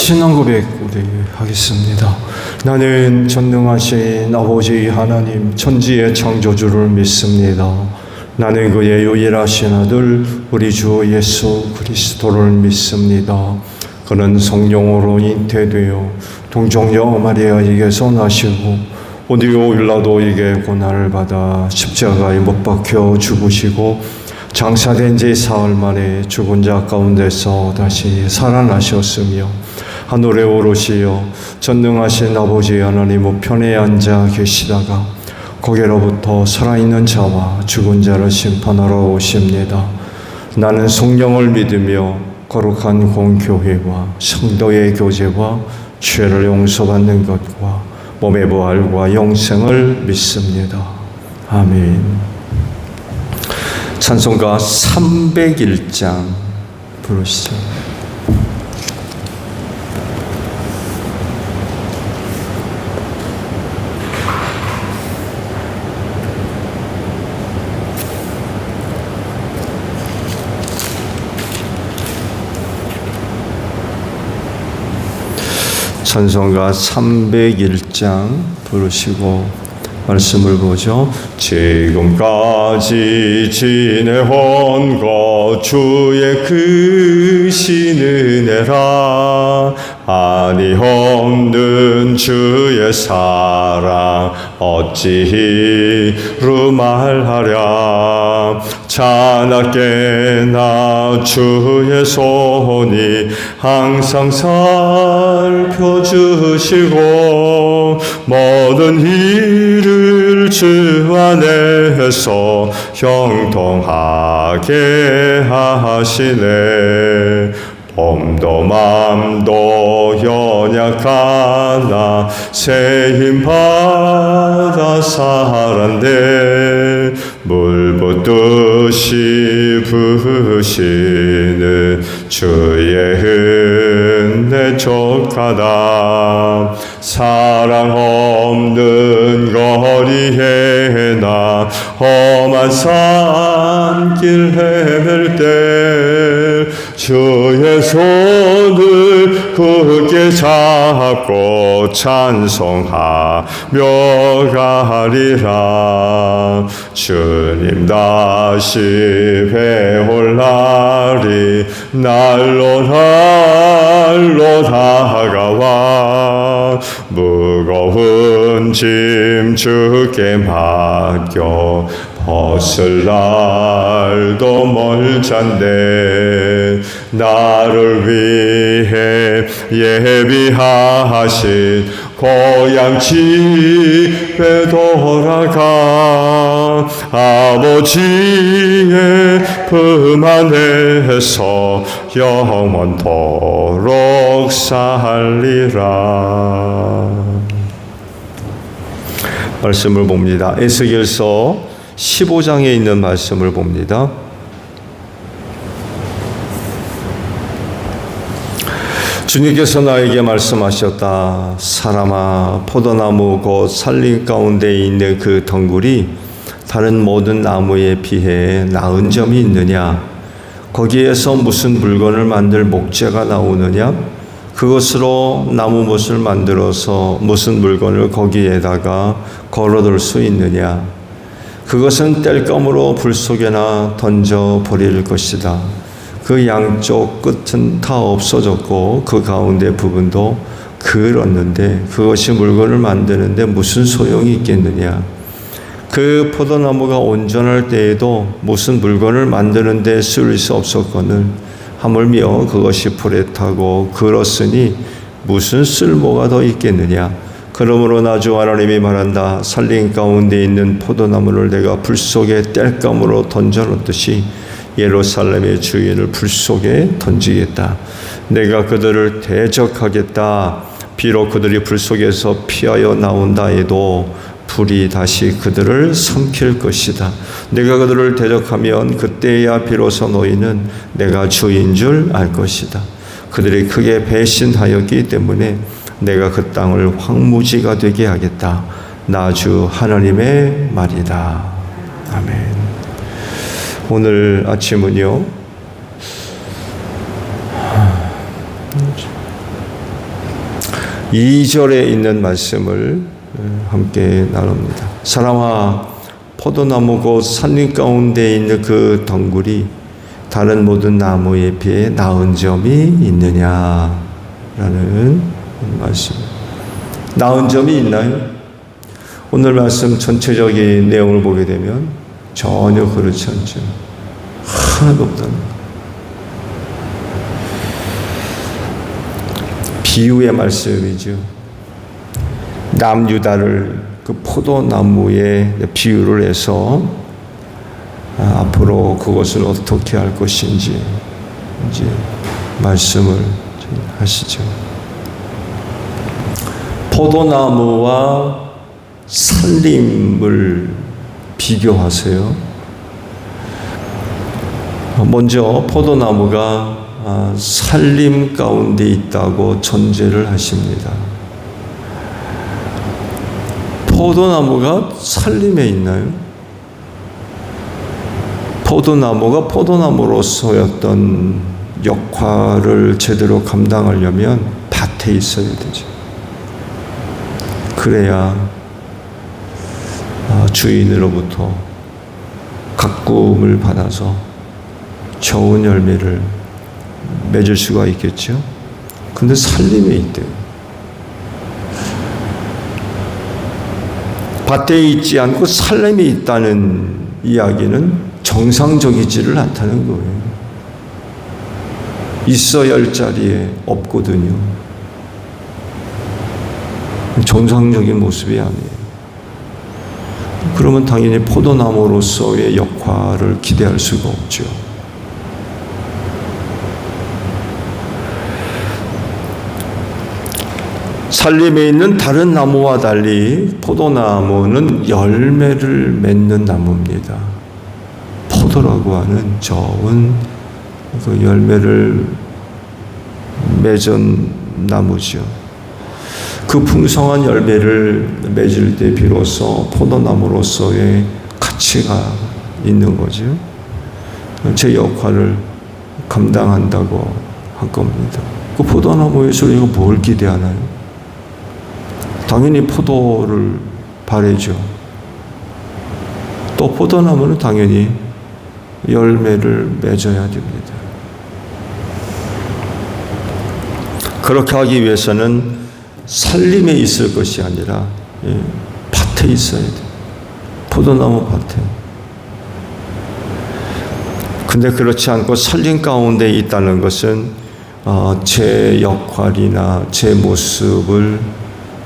신앙 고백 우리 하겠습니다. 나는 전능하신 아버지 하나님 천지의 창조주를 믿습니다. 나는 그의 유일하신 아들 우리 주 예수 그리스도를 믿습니다. 그는 성령으로 잉태되어 동정녀 마리아에게서 나시고 본디오 빌라도에게 고난을 받아 십자가에 못 박혀 죽으시고 장사된 지 사흘 만에 죽은 자 가운데서 다시 살아나셨으며 하늘에 오르시어 전능하신 아버지 하나님 우편에 앉아 계시다가 거기로부터 살아있는 자와 죽은 자를 심판하러 오십니다. 나는 성령을 믿으며 거룩한 공교회와 성도의 교제와 죄를 용서받는 것과 몸의 부활과 영생을 믿습니다. 아멘. 찬송가 301장 부르시죠. 찬송가 301장 부르시고 말씀을 보죠. 지금까지 지내온 것 주의 크신 은혜라 아니 없는 주의 사랑 어찌 이루 말하랴. 자나깨나 주의 손이 항상 살펴주시고 모든 일을 주 안에서 형통하게 하시네. 몸도 맘도 연약하나 새 힘 받아 살았네. 물 붓듯이 부으시는 주의 은혜 족하다. 사랑 없는 거리에 나 험한 산길 헤맬 때 주의 손을 굳게 잡고 찬송하며 가리라. 주님 다시 배올 날이 날로 다가와 무거운 짐 주께 맡겨 벗을 날도 멀잔데 나를 위해 예비하신 고향 집에 돌아가 아버지의 품 안에서 영원토록 살리라. 말씀을 봅니다. 에스겔서 15장에 있는 말씀을 봅니다. 주님께서 나에게 말씀하셨다. 사람아, 포도나무 곧 산림 가운데 있는 그 덩굴이 다른 모든 나무에 비해 나은 점이 있느냐? 거기에서 무슨 물건을 만들 목재가 나오느냐? 그것으로 나무못을 만들어서 무슨 물건을 거기에다가 걸어둘 수 있느냐? 그것은 땔감으로 불 속에나 던져 버릴 것이다. 그 양쪽 끝은 다 없어졌고 그 가운데 부분도 그을었는데 그것이 물건을 만드는데 무슨 소용이 있겠느냐. 그 포도나무가 온전할 때에도 무슨 물건을 만드는 데 쓸 수 없었거늘 하물며 그것이 불에 타고 그을었으니 무슨 쓸모가 더 있겠느냐. 그러므로 나 주 하나님이 말한다. 산림 가운데 있는 포도나무를 내가 불 속에 땔감으로 던져놓듯이 예루살렘의 주인을 불 속에 던지겠다. 내가 그들을 대적하겠다. 비록 그들이 불 속에서 피하여 나온다 해도 불이 다시 그들을 삼킬 것이다. 내가 그들을 대적하면 그때야 비로소 너희는 내가 주인 줄 알 것이다. 그들이 크게 배신하였기 때문에 내가 그 땅을 황무지가 되게 하겠다. 나 주 하나님의 말이다. 아멘. 오늘 아침은요, 2절에 있는 말씀을 함께 나눕니다. 사람아, 포도나무 곧 산림 가운데 있는 그 덩굴이 다른 모든 나무에 비해 나은 점이 있느냐라는 말씀. 나은 점이 있나요? 오늘 말씀 전체적인 내용을 보게 되면 전혀 그렇지 않죠. 하나도 없다는 거예요. 비유의 말씀이죠. 남유다를 그 포도나무에 비유를 해서 앞으로 그것을 어떻게 할 것인지 이제 말씀을 하시죠. 포도나무와 산림을 비교하세요. 먼저 포도나무가 산림 가운데 있다고 전제를 하십니다. 포도나무가 산림에 있나요? 포도나무가 포도나무로서였던 역할을 제대로 감당하려면 밭에 있어야 되죠. 그래야 주인으로부터 가꿈을 받아서 좋은 열매를 맺을 수가 있겠죠. 근데 산림에 있대요. 밭에 있지 않고 산림에 있다는 이야기는 정상적이지를 않다는 거예요. 있어야 할 자리에 없거든요. 정상적인 모습이 아니에요. 그러면 당연히 포도나무로서의 역할을 기대할 수가 없죠. 산림에 있는 다른 나무와 달리 포도나무는 열매를 맺는 나무입니다. 포도라고 하는 좋은 그 열매를 맺은 나무죠. 그 풍성한 열매를 맺을 때 비로소 포도나무로서의 가치가 있는 거죠. 제 역할을 감당한다고 한 겁니다. 그 포도나무에서 우리가 뭘 기대하나요? 당연히 포도를 바라죠. 또 포도나무는 당연히 열매를 맺어야 됩니다. 그렇게 하기 위해서는 산림에 있을 것이 아니라 밭에 있어야 돼요. 포도나무 밭에. 근데 그렇지 않고 산림 가운데 있다는 것은 제 역할이나 제 모습을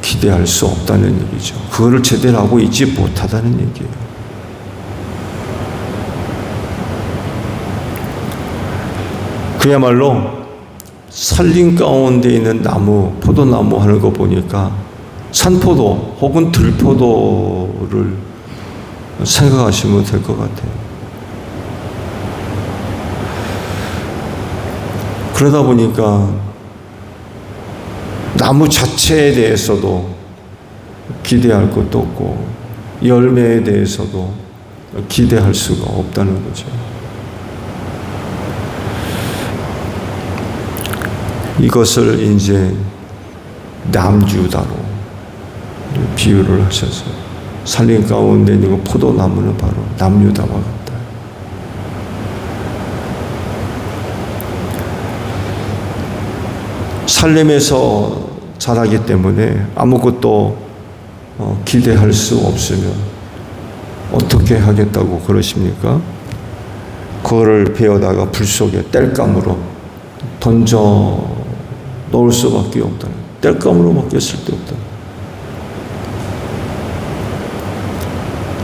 기대할 수 없다는 얘기죠. 그거를 제대로 하고 있지 못하다는 얘기예요. 그야말로 산림 가운데 있는 나무, 포도나무 하는 거 보니까 산포도 혹은 들포도를 생각하시면 될 것 같아요. 그러다 보니까 나무 자체에 대해서도 기대할 것도 없고 열매에 대해서도 기대할 수가 없다는 거죠. 이것을 이제 남유다로 비유를 하셔서 산림 가운데 있는 포도나무는 바로 남유다와 같다. 산림에서 자라기 때문에 아무것도 기대할 수 없으면 어떻게 하겠다고 그러십니까? 그거를 베어다가 불 속에 땔감으로 던져 놓을 수밖에 없다. 땔감으로밖에 쓸데없다.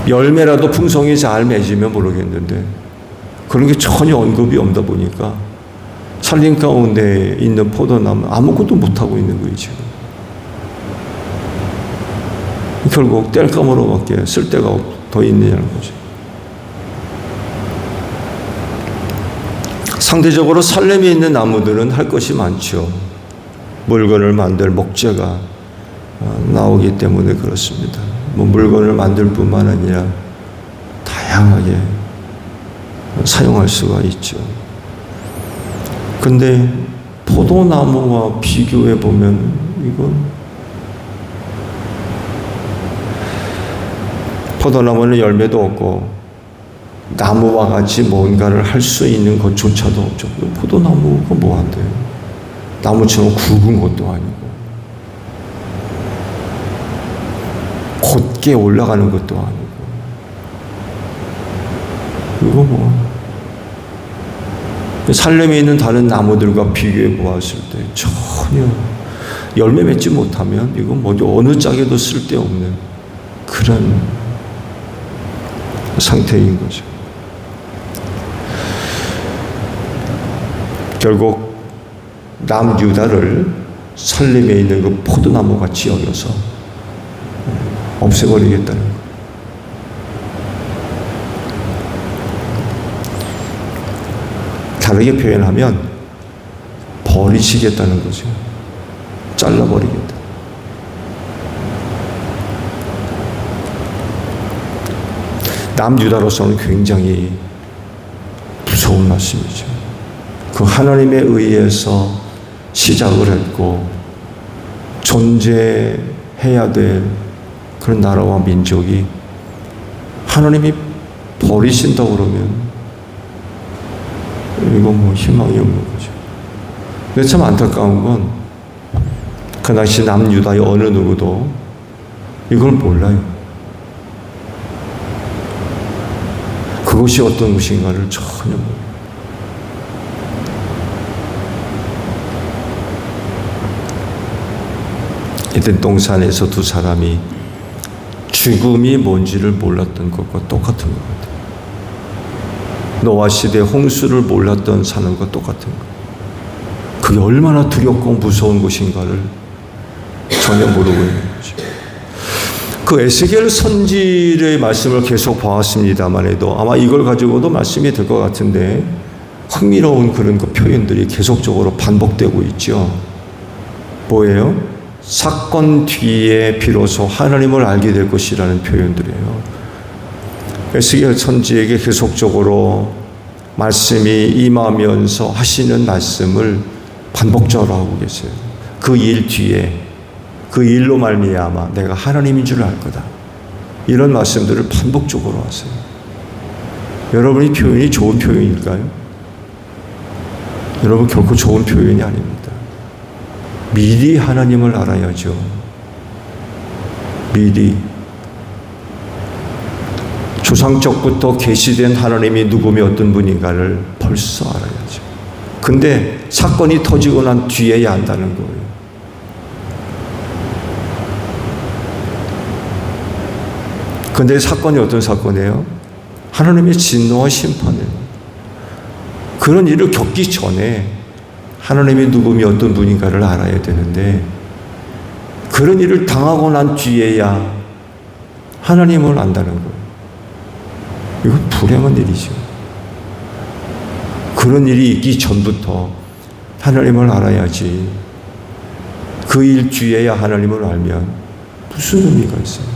열매라도 풍성히 잘 맺으면 모르겠는데 그런 게 전혀 언급이 없다 보니까 산림 가운데 있는 포도나무 아무것도 못하고 있는 거예요, 지금. 결국 땔감으로밖에 쓸데가 더 있느냐는 거죠. 상대적으로 산림에 있는 나무들은 할 것이 많죠. 물건을 만들 목재가 나오기 때문에 그렇습니다. 물건을 만들 뿐만 아니라 다양하게 사용할 수가 있죠. 근데 포도나무와 비교해 보면 이건 포도나무는 열매도 없고 나무와 같이 뭔가를 할 수 있는 것조차도 없죠. 포도나무가 뭐 한대요? 나무처럼 굵은 것도 아니고 곧게 올라가는 것도 아니고 이거 뭐 살렘에 있는 다른 나무들과 비교해 보았을 때 전혀 열매 맺지 못하면 이건 뭐 어느 짝에도 쓸데없는 그런 상태인 거죠. 결국 남유다를 살렘에 있는 그 포도나무 같이 여겨서 없애버리겠다는 거예요. 다르게 표현하면 버리시겠다는 거죠. 잘라버리겠다. 남유다로서는 굉장히 무서운 말씀이죠. 그 하나님에 의해서 시작을 했고 존재해야 될 그런 나라와 민족이 하나님이 버리신다고 그러면 이건 뭐 희망이 없는 거죠. 근데 참 안타까운 건 그 당시 남유다의 어느 누구도 이걸 몰라요. 그것이 어떤 것인가를 전혀 몰라요. 에덴 동산에서 두 사람이 죽음이 뭔지를 몰랐던 것과 똑같은 것 같아요. 노아 시대 홍수를 몰랐던 사람과 똑같은 거예요. 그게 얼마나 두렵고 무서운 것인가를 전혀 모르고 있는 거죠. 그 에스겔 선지의 말씀을 계속 보았습니다만 해도 아마 이걸 가지고도 말씀이 될 것 같은데 흥미로운 그런 그 표현들이 계속적으로 반복되고 있죠. 뭐예요? 사건 뒤에 비로소 하나님을 알게 될 것이라는 표현들이에요. 에스겔 선지에게 계속적으로 말씀이 임하면서 하시는 말씀을 반복적으로 하고 계세요. 그 일 뒤에 그 일로 말미암아 내가 하나님인 줄 알 거다. 이런 말씀들을 반복적으로 하세요. 여러분 이 표현이 좋은 표현일까요? 여러분 결코 좋은 표현이 아닙니다. 미리 하나님을 알아야죠. 미리 조상적부터 계시된 하나님이 누구며 어떤 분인가를 벌써 알아야죠. 근데 사건이 터지고 난 뒤에야 안다는 거예요. 근데 사건이 어떤 사건이에요? 하나님의 진노와 심판이에요. 그런 일을 겪기 전에 하나님이 누구며 어떤 분인가를 알아야 되는데 그런 일을 당하고 난 뒤에야 하나님을 안다는 거예요. 이건 불행한 일이죠. 그런 일이 있기 전부터 하나님을 알아야지 그 일 뒤에야 하나님을 알면 무슨 의미가 있어요?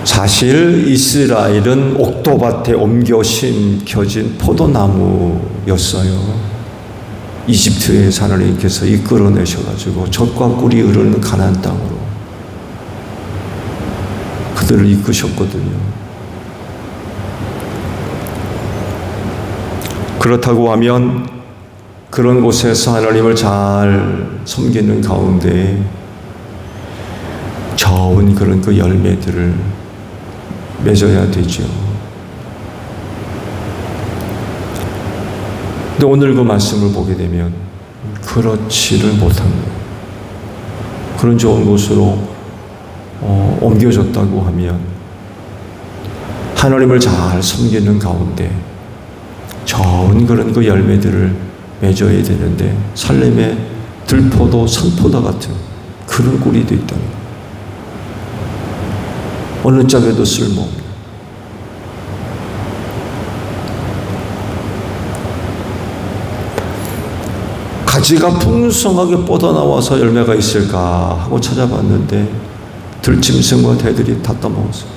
사실 이스라엘은 옥토밭에 옮겨 심겨진 포도나무였어요. 이집트에서 하나님께서 이끌어내셔가지고 젖과 꿀이 흐르는 가나안 땅으로 그들을 이끄셨거든요. 그렇다고 하면 그런 곳에서 하나님을 잘 섬기는 가운데 저은 그런 그 열매들을 맺어야 되죠. 근데 오늘 그 말씀을 보게 되면 그렇지를 못한 거예요. 그런 좋은 곳으로 옮겨졌다고 하면 하나님을 잘 섬기는 가운데 좋은 그런 그 열매들을 맺어야 되는데 살렘의 들포도 산포도 같은 그런 꿀이 있다는 거예요. 어느 짝에도 쓸모없는. 가지가 풍성하게 뻗어나와서 열매가 있을까 하고 찾아봤는데 들짐승과 새들이 다 떠먹었어요.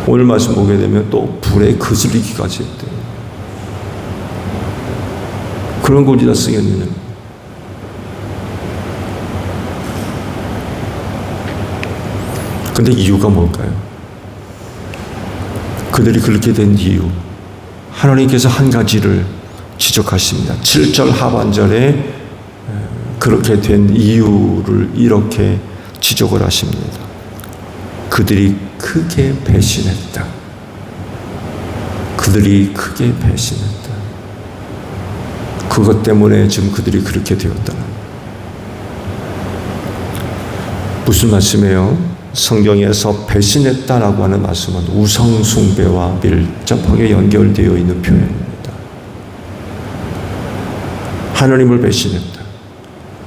오늘 말씀 보게 되면 또 불에 그슬리기까지 했대요. 그런 거 어디다 쓰겠느냐. 근데 이유가 뭘까요? 그들이 그렇게 된 이유, 하나님께서 한 가지를 지적하십니다. 7절 하반절에 그렇게 된 이유를 이렇게 지적을 하십니다. 그들이 크게 배신했다. 그들이 크게 배신했다. 그것 때문에 지금 그들이 그렇게 되었다는. 무슨 말씀이에요? 성경에서 배신했다라고 하는 말씀은 우상 숭배와 밀접하게 연결되어 있는 표현입니다. 하나님을 배신했다.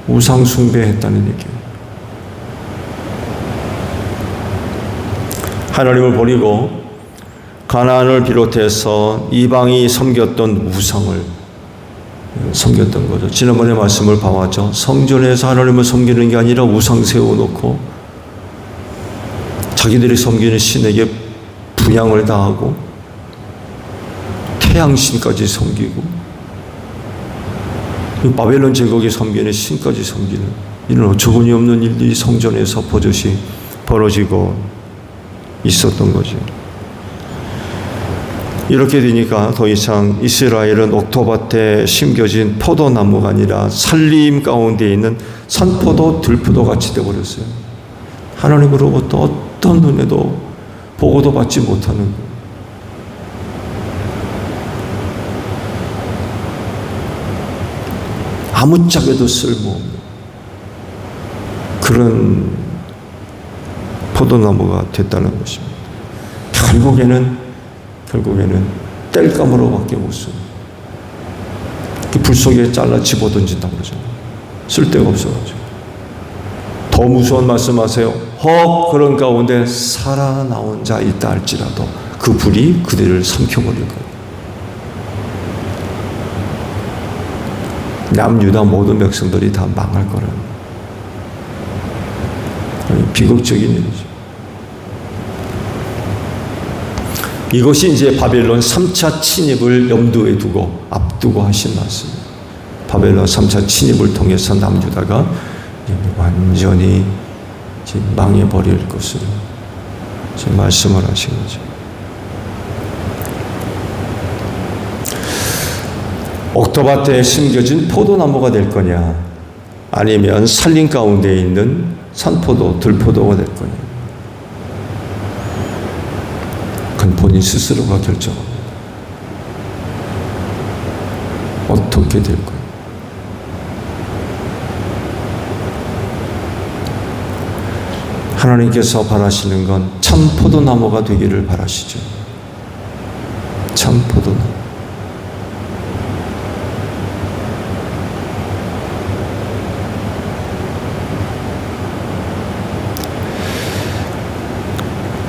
우상 숭배했다는 얘기예요. 하나님을 버리고 가나안을 비롯해서 이방이 섬겼던 우상을 섬겼던 거죠. 지난번에 말씀을 봐왔죠. 성전에서 하나님을 섬기는 게 아니라 우상 세워놓고 자기들이 섬기는 신에게 분향을 당하고 태양신까지 섬기고 바벨론 제국에 섬기는 신까지 섬기는 이런 어처구니 없는 일들이 성전에서 버젓이 벌어지고 있었던 거죠. 이렇게 되니까 더 이상 이스라엘은 옥토밭에 심겨진 포도나무가 아니라 산림 가운데 있는 산포도 들포도 같이 되어버렸어요. 하나님으로부터 어떤 눈에도 보고도 받지 못하는 거예요. 아무짝에도 쓸모없는 그런 포도나무가 됐다는 것입니다. 결국에는 땔감으로밖에 못 써요. 불 속에 잘라 집어던진다고 그러잖아요. 쓸데가 없어가지고. 더 무서운 말씀하세요. 혹 그런 가운데 살아나온 자 있다 할지라도 그 불이 그들을 삼켜버릴 거예요. 남유다 모든 백성들이 다 망할 거라는 비극적인 일이죠. 이것이 이제 바벨론 3차 침입을 염두에 두고 앞두고 하신 말씀입니다. 바벨론 3차 침입을 통해서 남유다가 완전히 망해버릴 것을 지금 말씀을 하신 거죠. 옥토밭에 심겨진 포도나무가 될 거냐, 아니면 산림 가운데 있는 산포도, 들포도가 될 거냐. 그건 본인 스스로가 결정합니다. 어떻게 될 거냐. 하나님께서 바라시는 건 참 포도나무가 되기를 바라시죠. 참 포도나무.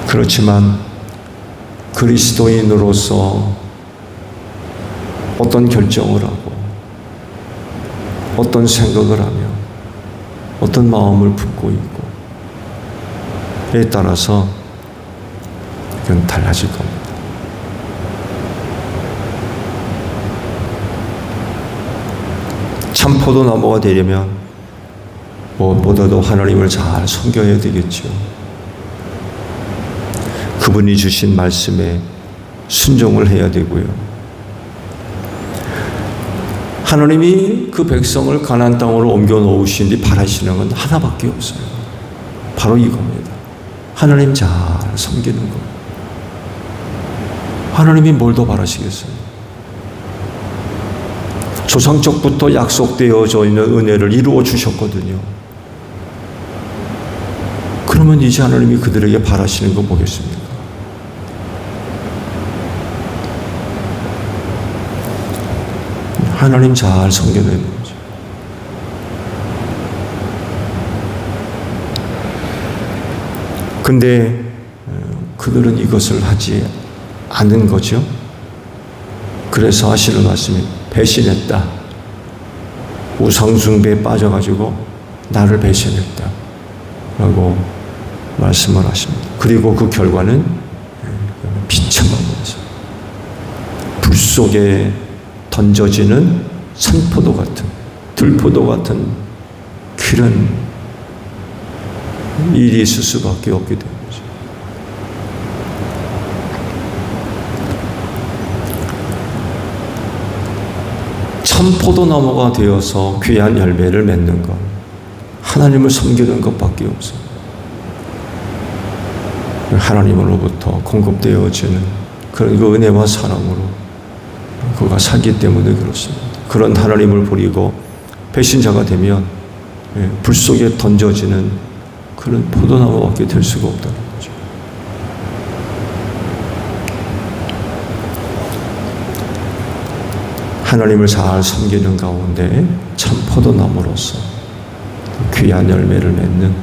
그렇지만 그리스도인으로서 어떤 결정을 하고 어떤 생각을 하며 어떤 마음을 품고 있고 에 따라서 그건 달라질 겁니다. 참 포도나무가 되려면 무엇보다도 하나님을 잘 섬겨야 되겠죠. 그분이 주신 말씀에 순종을 해야 되고요. 하나님이 그 백성을 가나안 땅으로 옮겨 놓으신 뒤 바라시는 건 하나밖에 없어요. 바로 이겁니다. 하나님 잘 섬기는 것. 하나님이 뭘 더 바라시겠어요? 조상적부터 약속되어져 있는 은혜를 이루어 주셨거든요. 그러면 이제 하나님이 그들에게 바라시는 건 뭐겠습니까? 하나님 잘 섬겨내는 거죠. 근데 그들은 이것을 하지 않은 거죠. 그래서 하시는 말씀이 배신했다. 우상숭배에 빠져가지고 나를 배신했다. 라고 말씀을 하십니다. 그리고 그 결과는 비참합니다. 불 속에 던져지는 산포도 같은, 들포도 같은 그런 일이 있을 수밖에 없게 되는 거죠. 참 포도나무가 되어서 귀한 열매를 맺는 것, 하나님을 섬기는 것밖에 없어요. 하나님으로부터 공급되어지는 그런 그 은혜와 사랑으로 그가 살기 때문에 그렇습니다. 그런 하나님을 버리고 배신자가 되면 불 속에 던져지는 그런 포도나무밖에 될 수가 없다는 거죠. 하나님을 잘 섬기는 가운데 참 포도나무로서 귀한 열매를 맺는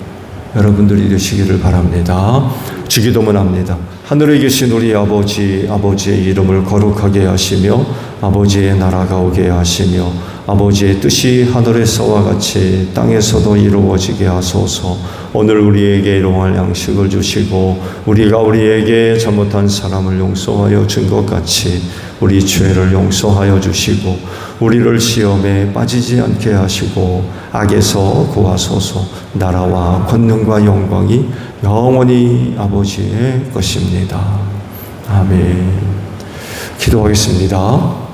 여러분들이 되시기를 바랍니다. 주기도문 합니다. 하늘에 계신 우리 아버지, 아버지의 이름을 거룩하게 하시며 아버지의 나라가 오게 하시며 아버지의 뜻이 하늘에서와 같이 땅에서도 이루어지게 하소서. 오늘 우리에게 일용할 양식을 주시고 우리가 우리에게 잘못한 사람을 용서하여 준 것 같이 우리 죄를 용서하여 주시고 우리를 시험에 빠지지 않게 하시고 악에서 구하소서. 나라와 권능과 영광이 영원히 아버지의 것입니다. 아멘. 기도하겠습니다.